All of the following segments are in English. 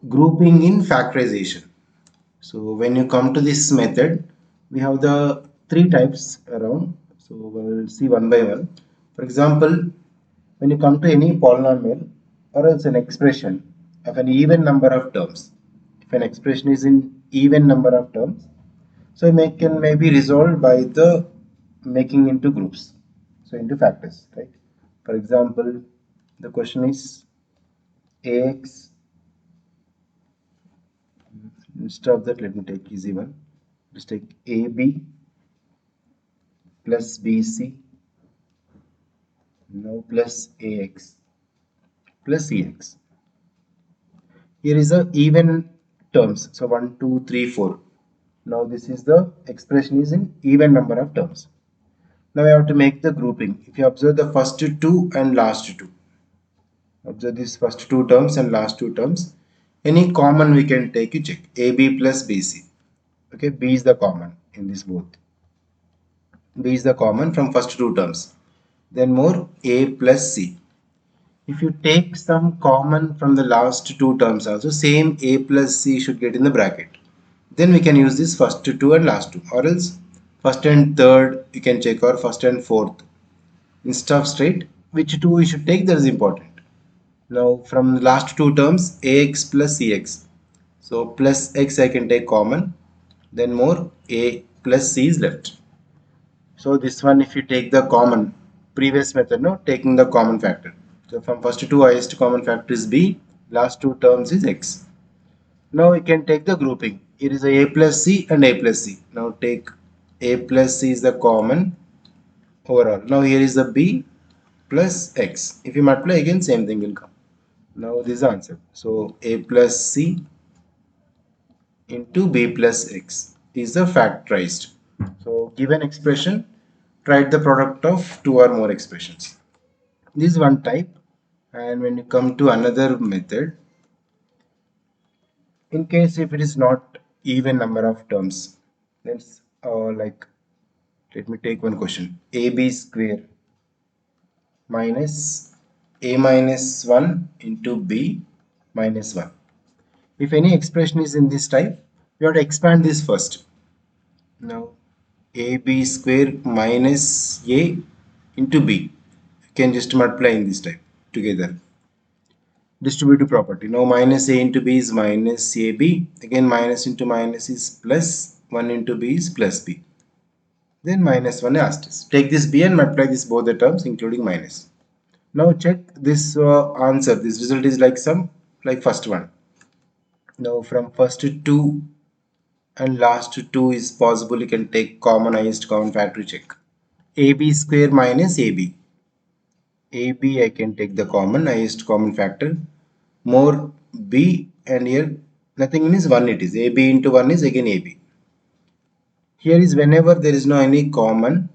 grouping in factorization. So when you come to this method, we have the three types around. So we'll see one by one. For example, when you come to any polynomial or else an expression of an even number of terms, if an expression is in even number of terms, so it can maybe resolved by the making into groups, so into factors, right? For example, the question is ax. Instead of that, let me take easy one. Just take AB plus BC now plus AX plus EX. Here is the even terms. So 1, 2, 3, 4. Now this is the expression is in even number of terms. Now I have to make the grouping. If you observe the first two and last two, observe these first two terms and last two terms. Any common we can take, you check. AB plus BC. Okay, B is the common in this both. B is the common from first two terms. Then more A plus C. If you take some common from the last two terms also, same A plus C should get in the bracket. Then we can use this first two and last two, or else first and third you can check, or first and fourth. Instead of straight, which two we should take, that is important. Now from the last two terms, AX plus CX. So plus X I can take common, then more A plus C is left. So this one, if you take the common, previous method, no, taking the common factor. So from first two highest common factor is B, last two terms is X. Now we can take the grouping. It is a plus C and A plus C. Now take A plus C is the common overall. Now here is the B plus X. If you multiply again, same thing will come. Now this is the answer. So A plus C into B plus X is the factorized. So given expression, write the product of two or more expressions. This is one type. And when you come to another method, in case if it is not even number of terms, let's like, let me take one question. AB square minus A minus 1 into B minus 1. If any expression is in this type, we have to expand this first. Now AB square minus A into B, you can just multiply in this type together. Distributive property. Now minus A into B is minus AB. Again minus into minus is plus. 1 into B is plus B. Then minus 1 asterisk. Take this B and multiply this both the terms including minus. Now check this answer. This result is like some, like first one. Now from first two and last two is possible, you can take common highest common factor, check. AB square minus AB. AB I can take the common highest common factor. More B, and here nothing means 1 it is. AB into 1 is again AB. Here is whenever there is no any common,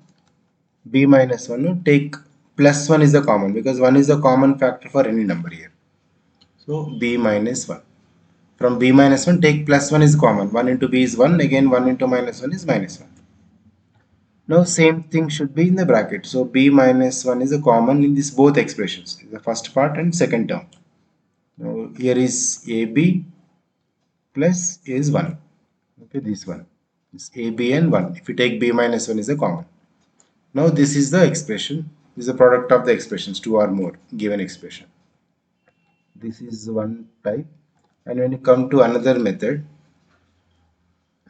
B minus 1, no, take plus 1 is the common, because 1 is the common factor for any number here. So B minus 1. From B minus 1 take plus 1 is common. 1 into B is 1, again 1 into minus 1 is minus 1. Now same thing should be in the bracket. So B minus 1 is a common in this both expressions, the first part and second term. Now here is AB plus is 1. Okay, this one is AB and 1. If you take B minus 1 is a common. Now this is the expression. This is the product of the expressions, two or more given expression. This is one type. And when you come to another method,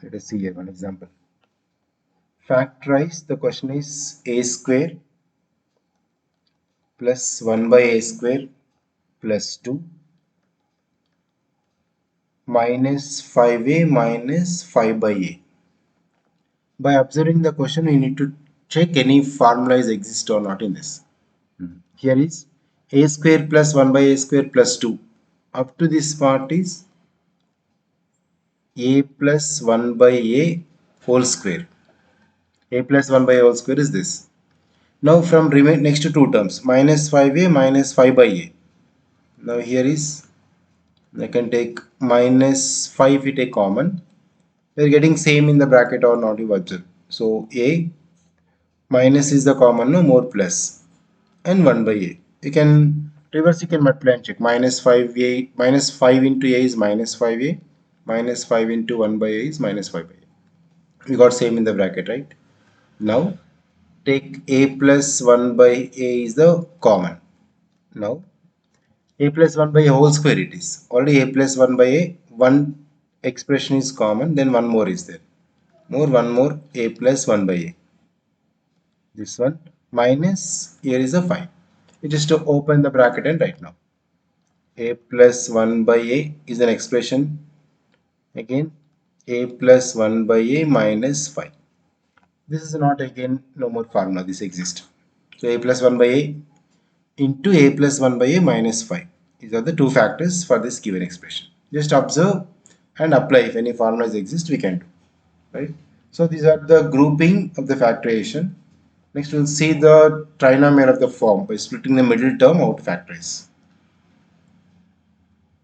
let us see here one example. Factorize. The question is a square plus 1 by a square plus 2 minus 5a minus 5 by a. By observing the question, we need to check any formulas exist or not in this. Here is a square plus 1 by a square plus 2. Up to this part is a plus 1 by a whole square. A plus 1 by a whole square is this. Now from remain next to two terms, minus 5a minus 5 by a. Now here is, I can take minus 5, we take common. We are getting same in the bracket or not, you observe. So a minus is the common, no more plus, and 1 by a. You can Reverse you can multiply and check. Minus 5a, minus 5 into a is minus 5a, minus 5 into 1 by a is minus 5 by a. We got same in the bracket, right? Now take a plus 1 by a is the common. Now a plus 1 by a whole square it is. Already a plus 1 by a, one expression is common, then one more is there. One more, a plus 1 by a. This one minus, here is a 5. It is to open the bracket and write now. A plus 1 by a is an expression. Again, a plus 1 by a minus 5. This is not again no more formula, this exists. So a plus 1 by a into a plus 1 by a minus 5. These are the two factors for this given expression. Just observe and apply. If any formulas exist, we can do. Right? So these are the grouping of the factorization. Next we'll see the trinomial of the form by splitting the middle term out factorize.